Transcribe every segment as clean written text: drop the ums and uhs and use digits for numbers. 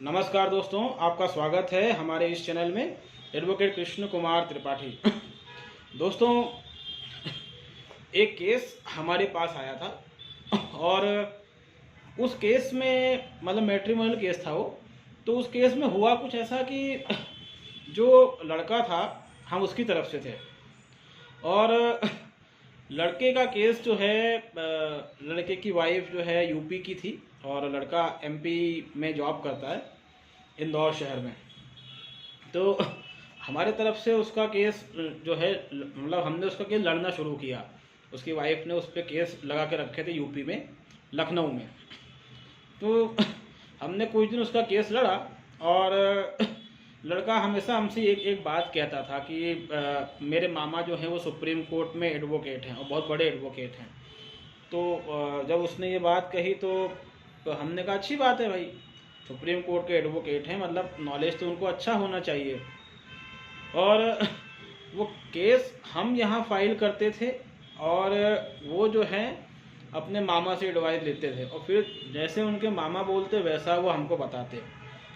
नमस्कार दोस्तों, आपका स्वागत है हमारे इस चैनल में। एडवोकेट कृष्ण कुमार त्रिपाठी। दोस्तों, एक केस हमारे पास आया था और उस केस में मतलब मैट्रिमोनियल केस था वो। तो उस केस में हुआ कुछ ऐसा कि जो लड़का था हम उसकी तरफ से थे और लड़के का केस जो है लड़के की वाइफ जो है यूपी की थी और लड़का एमपी में जॉब करता है, इंदौर शहर में। तो हमारे तरफ से उसका केस जो है मतलब हमने उसका केस लड़ना शुरू किया। उसकी वाइफ ने उस पर केस लगा के रखे थे यूपी में, लखनऊ में। तो हमने कुछ दिन उसका केस लड़ा और लड़का हमेशा हमसे एक बात कहता था कि मेरे मामा जो हैं वो सुप्रीम कोर्ट में एडवोकेट हैं और बहुत बड़े एडवोकेट हैं। तो जब उसने ये बात कही तो हमने कहा अच्छी बात है भाई, सुप्रीम कोर्ट के एडवोकेट हैं, मतलब नॉलेज तो उनको अच्छा होना चाहिए। और वो केस हम यहाँ फाइल करते थे और वो जो है अपने मामा से एडवाइस लेते थे और फिर जैसे उनके मामा बोलते वैसा वो हमको बताते।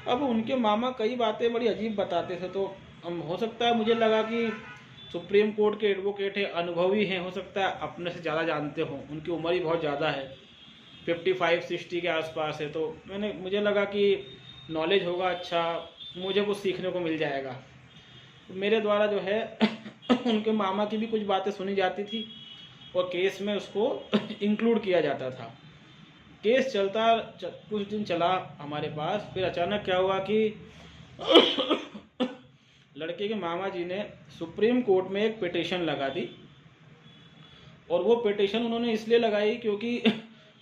अब उनके मामा कई बातें बड़ी अजीब बताते थे, तो हम हो सकता है मुझे लगा कि सुप्रीम कोर्ट के एडवोकेट हैं, अनुभवी हैं, हो सकता है अपने से ज़्यादा जानते हों, उनकी उम्र ही बहुत ज़्यादा है, 55-60 के आसपास है। तो मुझे लगा कि नॉलेज होगा, अच्छा मुझे कुछ सीखने को मिल जाएगा। तो मेरे द्वारा जो है उनके मामा की भी कुछ बातें सुनी जाती थी और केस में उसको इंक्लूड किया जाता था। केस कुछ दिन चला हमारे पास। फिर अचानक क्या हुआ कि लड़के के मामा जी ने सुप्रीम कोर्ट में एक पिटीशन लगा दी और वो पिटीशन उन्होंने इसलिए लगाई क्योंकि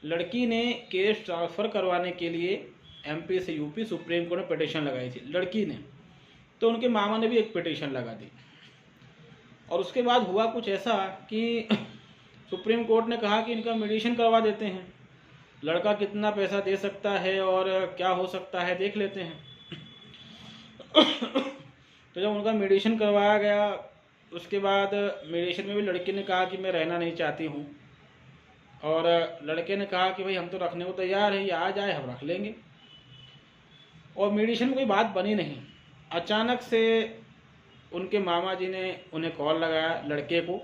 लड़की ने केस ट्रांसफ़र करवाने के लिए एमपी से यूपी सुप्रीम कोर्ट में पिटीशन लगाई थी लड़की ने। तो उनके मामा ने भी एक पिटीशन लगा दी और उसके बाद हुआ कुछ ऐसा कि सुप्रीम कोर्ट ने कहा कि इनका मीडिएशन करवा देते हैं, लड़का कितना पैसा दे सकता है और क्या हो सकता है देख लेते हैं। तो जब उनका मीडिएशन करवाया गया उसके बाद मीडिएशन में भी लड़की ने कहा कि मैं रहना नहीं चाहती हूँ और लड़के ने कहा कि भाई हम तो रखने को तैयार है, ये आ जाए हम रख लेंगे। और मीडिएशन में कोई बात बनी नहीं। अचानक से उनके मामा जी ने उन्हें कॉल लगाया लड़के को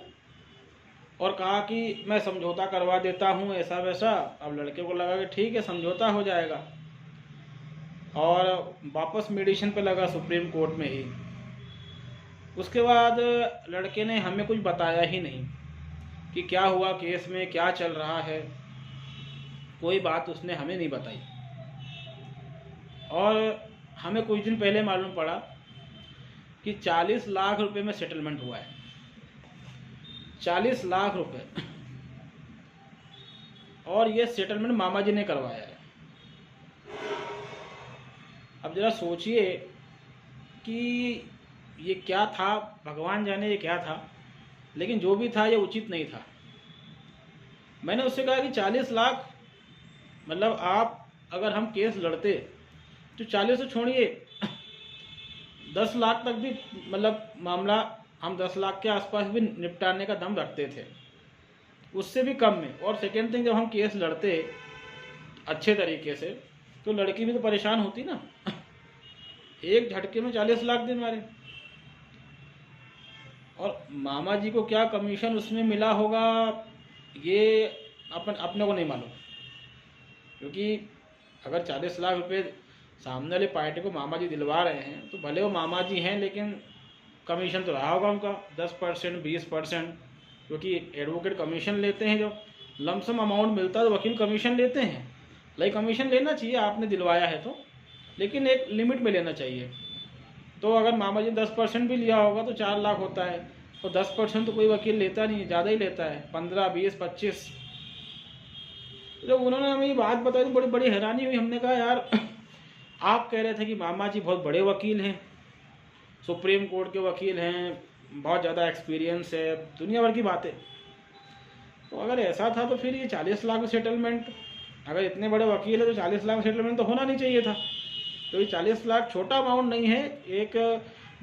और कहा कि मैं समझौता करवा देता हूँ ऐसा वैसा। अब लड़के को लगा कि ठीक है समझौता हो जाएगा और वापस मीडिएशन पे लगा सुप्रीम कोर्ट में ही। उसके बाद लड़के ने हमें कुछ बताया ही नहीं कि क्या हुआ केस में, क्या चल रहा है, कोई बात उसने हमें नहीं बताई। और हमें कुछ दिन पहले मालूम पड़ा कि 40 लाख रुपए में सेटलमेंट हुआ है। 40 लाख रुपए। और ये सेटलमेंट मामा जी ने करवाया है। अब जरा सोचिए कि ये क्या था, भगवान जाने ये क्या था, लेकिन जो भी था ये उचित नहीं था। मैंने उससे कहा कि 40 लाख मतलब आप अगर हम केस लड़ते तो 40 तो छोड़िए 10 लाख तक भी मतलब मामला हम 10 लाख के आसपास भी निपटाने का दम रखते थे, उससे भी कम में। और सेकेंड थिंग, जब हम केस लड़ते अच्छे तरीके से तो लड़की भी तो परेशान होती ना। एक झटके में 40 लाख दे मारे। और मामा जी को क्या कमीशन उसमें मिला होगा ये अपने को नहीं मालूम, क्योंकि अगर 40 लाख रुपए सामने वाली पार्टी को मामा जी दिलवा रहे हैं तो भले वो मामा जी हैं लेकिन कमीशन तो रहा होगा उनका 10% 20%, क्योंकि एडवोकेट कमीशन लेते हैं। जो लमसम अमाउंट मिलता है तो वकील कमीशन लेते हैं। लाइक कमीशन लेना चाहिए आपने दिलवाया है तो, लेकिन एक लिमिट में लेना चाहिए। तो अगर मामा जी 10% भी लिया होगा तो 4 लाख होता है और 10% तो कोई वकील लेता नहीं है, ज़्यादा ही लेता है, 15, 20, 25। जब उन्होंने हमें ये बात बताई तो बड़ी बड़ी हैरानी हुई। हमने कहा यार आप कह रहे थे कि मामा जी बहुत बड़े वकील हैं, सुप्रीम कोर्ट के वकील हैं, बहुत ज़्यादा एक्सपीरियंस है, दुनिया भर की बातें। तो अगर ऐसा था तो फिर ये 40 लाख सेटलमेंट, अगर इतने बड़े वकील है तो 40 लाख सेटलमेंट तो होना नहीं चाहिए था। तो ये 40 लाख छोटा अमाउंट नहीं है एक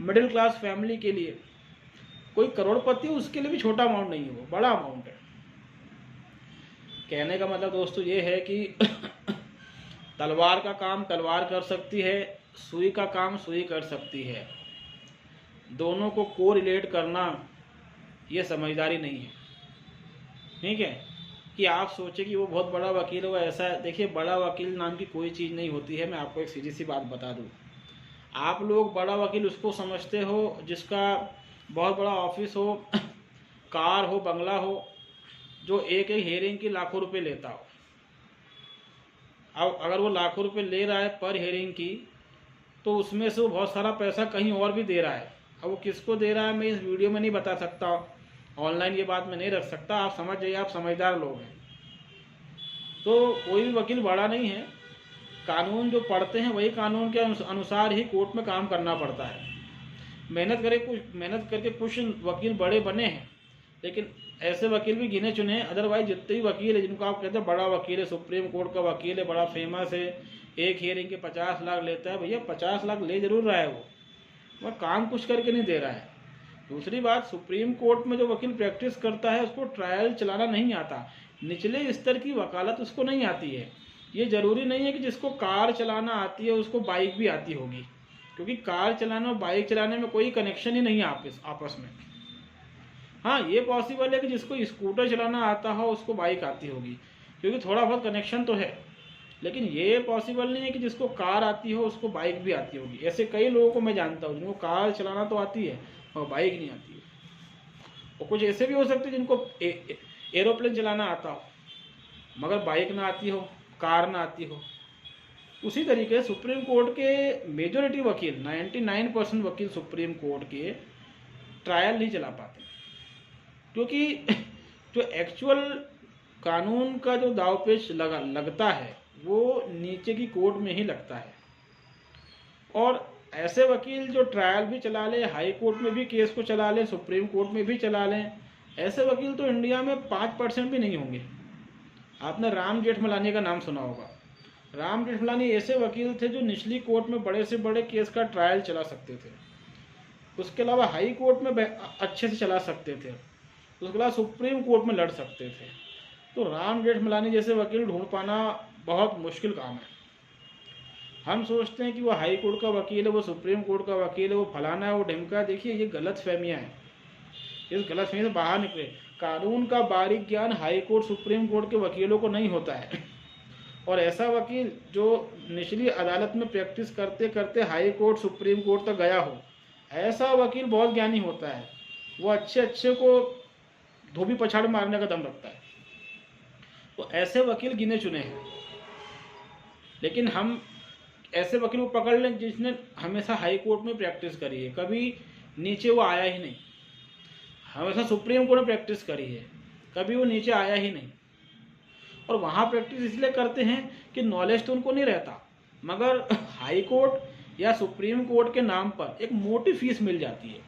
मिडिल क्लास फैमिली के लिए। कोई करोड़पति उसके लिए भी छोटा अमाउंट नहीं है, वो बड़ा अमाउंट है। कहने का मतलब दोस्तों ये है कि तलवार का काम तलवार कर सकती है, सुई का काम सुई कर सकती है। दोनों को कोरिलेट करना ये समझदारी नहीं है। ठीक है, कि आप सोचें कि वो बहुत बड़ा वकील हो ऐसा है। देखिए, बड़ा वकील नाम की कोई चीज़ नहीं होती है। मैं आपको एक सीधी सी बात बता दूं, आप लोग बड़ा वकील उसको समझते हो जिसका बहुत बड़ा ऑफिस हो, कार हो, बंगला हो, जो एक एक हेयरिंग की लाखों रुपए लेता हो। अब अगर वो लाखों रुपए ले रहा है पर हेयरिंग की, तो उसमें से वो बहुत सारा पैसा कहीं और भी दे रहा है। अब वो किसको दे रहा है मैं इस वीडियो में नहीं बता सकता, ऑनलाइन ये बात मैं नहीं रख सकता। आप समझ जाइए, आप समझदार लोग हैं। तो कोई भी वकील बड़ा नहीं है। कानून जो पढ़ते हैं वही कानून के अनुसार ही कोर्ट में काम करना पड़ता है। मेहनत करके कुछ वकील बड़े बने हैं, लेकिन ऐसे वकील भी गिने चुने हैं। अदरवाइज जितने भी वकील है जिनको आप कहते हैं बड़ा वकील है, सुप्रीम कोर्ट का वकील है, बड़ा फेमस है, एक हियरिंग के 50 लाख लेता है, भैया 50 लाख ले जरूर रहा है, वह काम कुछ करके नहीं दे रहा है। दूसरी बात, सुप्रीम कोर्ट में जो वकील प्रैक्टिस करता है उसको ट्रायल चलाना नहीं आता, निचले स्तर की वकालत उसको नहीं आती है। ये जरूरी नहीं है कि जिसको कार चलाना आती है उसको बाइक भी आती होगी, क्योंकि कार चलाना और बाइक चलाने में कोई कनेक्शन ही नहीं है आपस में। हाँ, ये पॉसिबल है कि जिसको स्कूटर चलाना आता हो उसको बाइक आती होगी, क्योंकि थोड़ा बहुत कनेक्शन तो है। लेकिन ये पॉसिबल नहीं है कि जिसको कार आती हो उसको बाइक भी आती होगी। ऐसे कई लोगों को मैं जानता हूँ जिनको कार चलाना तो आती है और बाइक नहीं आती है। और कुछ ऐसे भी हो सकते हैं जिनको एरोप्लेन चलाना आता हो मगर बाइक ना आती हो, कार ना आती हो। उसी तरीके से सुप्रीम कोर्ट के मेजॉरिटी वकील 99% वकील सुप्रीम कोर्ट के ट्रायल नहीं चला पाते, क्योंकि जो एक्चुअल कानून का जो दावपेच लगता है वो नीचे की कोर्ट में ही लगता है। और ऐसे वकील जो ट्रायल भी चला लें, हाई कोर्ट में भी केस को चला लें, सुप्रीम कोर्ट में भी चला लें, ऐसे वकील तो इंडिया में 5% भी नहीं होंगे। आपने राम जेठमलानी का नाम सुना होगा। राम जेठमलानी ऐसे वकील थे जो निचली कोर्ट में बड़े से बड़े केस का ट्रायल चला सकते थे, उसके अलावा हाई कोर्ट में अच्छे से चला सकते थे, उसके अलावा सुप्रीम कोर्ट में लड़ सकते थे। तो राम जेठमलानी जैसे वकील ढूंढ पाना बहुत मुश्किल काम है। हम सोचते हैं कि वो हाई कोर्ट का वकील है, वो सुप्रीम कोर्ट का वकील है, वो फलाना है, वो ढिमका है। देखिए, ये गलत फहमियाँ हैं। इस गलत फहमी से बाहर निकले। कानून का बारीक ज्ञान हाई कोर्ट सुप्रीम कोर्ट के वकीलों को नहीं होता है। और ऐसा वकील जो निचली अदालत में प्रैक्टिस करते करते हाई कोर्ट सुप्रीम कोर्ट तक गया हो, ऐसा वकील बहुत ज्ञानी होता है। वो अच्छे को धोबी पछाड़ मारने का दम रखता है। तो ऐसे वकील गिने चुने हैं। लेकिन हम ऐसे वकील को पकड़ लें जिसने हमेशा हाई कोर्ट में प्रैक्टिस करी है, कभी नीचे वो आया ही नहीं। हमेशा सुप्रीम कोर्ट में प्रैक्टिस करी है, कभी वो नीचे आया ही नहीं। और वहाँ प्रैक्टिस इसलिए करते हैं कि नॉलेज तो उनको नहीं रहता, मगर हाई कोर्ट या सुप्रीम कोर्ट के नाम पर एक मोटी फीस मिल जाती है।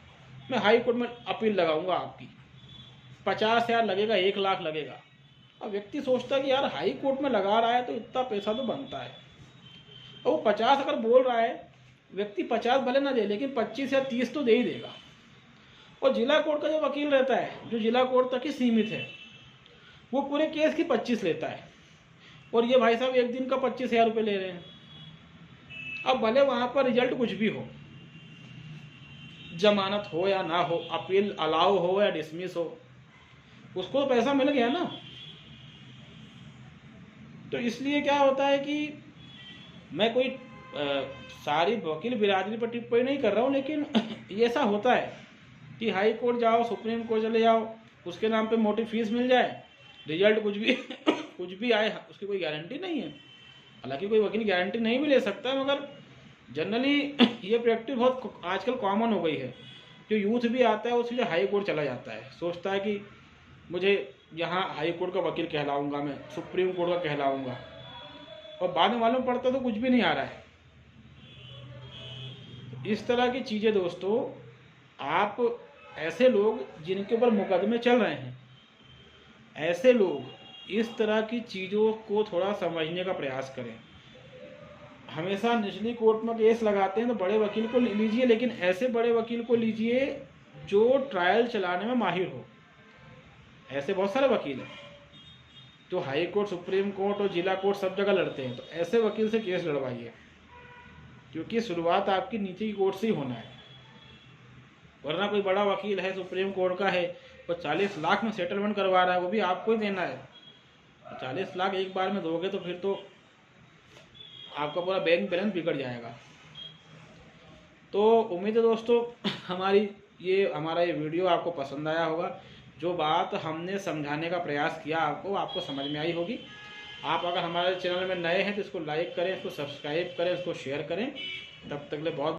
मैं हाई कोर्ट में अपील लगाऊंगा, आपकी 50,000 लगेगा, 1 लाख लगेगा। अब व्यक्ति सोचता है कि यार हाई कोर्ट में लगा रहा है तो इतना पैसा तो बनता है। और वो 50 अगर बोल रहा है, व्यक्ति 50 भले ना दे, लेकिन 25 या 30 तो दे ही देगा। और जिला कोर्ट का जो वकील रहता है, जो जिला कोर्ट तक ही सीमित है, वो पूरे केस की 25 लेता है। और ये भाई साहब एक दिन का 25,000 रुपये ले रहे हैं। अब भले वहाँ पर रिजल्ट कुछ भी हो, जमानत हो या ना हो, अपील अलाउ हो या डिसमिस हो, उसको तो पैसा मिल गया ना। तो इसलिए क्या होता है कि मैं कोई सारी वकील बिरादरी पर टिप्पणी नहीं कर रहा हूँ, लेकिन ये ऐसा होता है कि हाई कोर्ट जाओ, सुप्रीम कोर्ट चले जाओ, उसके नाम पे मोटी फीस मिल जाए, रिजल्ट कुछ भी आए, उसकी कोई गारंटी नहीं है। हालांकि कोई वकील गारंटी नहीं भी ले सकता है, मगर जनरली ये प्रैक्टिस बहुत आजकल कॉमन हो गई है। जो यूथ भी आता है वो सीधे हाई कोर्ट चला जाता है, सोचता है कि मुझे यहाँ हाई कोर्ट का वकील कहलाऊंगा, मैं सुप्रीम कोर्ट का कहलाऊंगा, और बाद में मालूम पड़ता तो कुछ भी नहीं आ रहा है। इस तरह की चीज़ें दोस्तों, आप ऐसे लोग जिनके ऊपर मुकदमे चल रहे हैं, ऐसे लोग इस तरह की चीज़ों को थोड़ा समझने का प्रयास करें। हमेशा निचली कोर्ट में केस लगाते हैं तो बड़े वकील को लीजिए, लेकिन ऐसे बड़े वकील को लीजिए जो ट्रायल चलाने में माहिर हो। ऐसे बहुत सारे वकील हैं। तो हाई कोर्ट, सुप्रीम कोर्ट और जिला कोर्ट सब जगह लड़ते हैं। तो ऐसे वकील से केस लड़वाइए, क्योंकि शुरुआत आपकी नीचे की कोर्ट से ही होना है। वरना कोई बड़ा वकील है, सुप्रीम कोर्ट का है, वो 40 लाख में सेटलमेंट करवा रहा है, वो भी आपको ही देना है। 40 लाख एक बार में दोगे तो फिर तो आपका पूरा बैंक बैलेंस बिगड़ जाएगा। तो उम्मीद है दोस्तों हमारा ये वीडियो आपको पसंद आया होगा। जो बात हमने समझाने का प्रयास किया आपको समझ में आई होगी। आप अगर हमारे चैनल में नए हैं तो इसको लाइक करें, इसको सब्सक्राइब करें, इसको शेयर करें। तब तक के लिए बहुत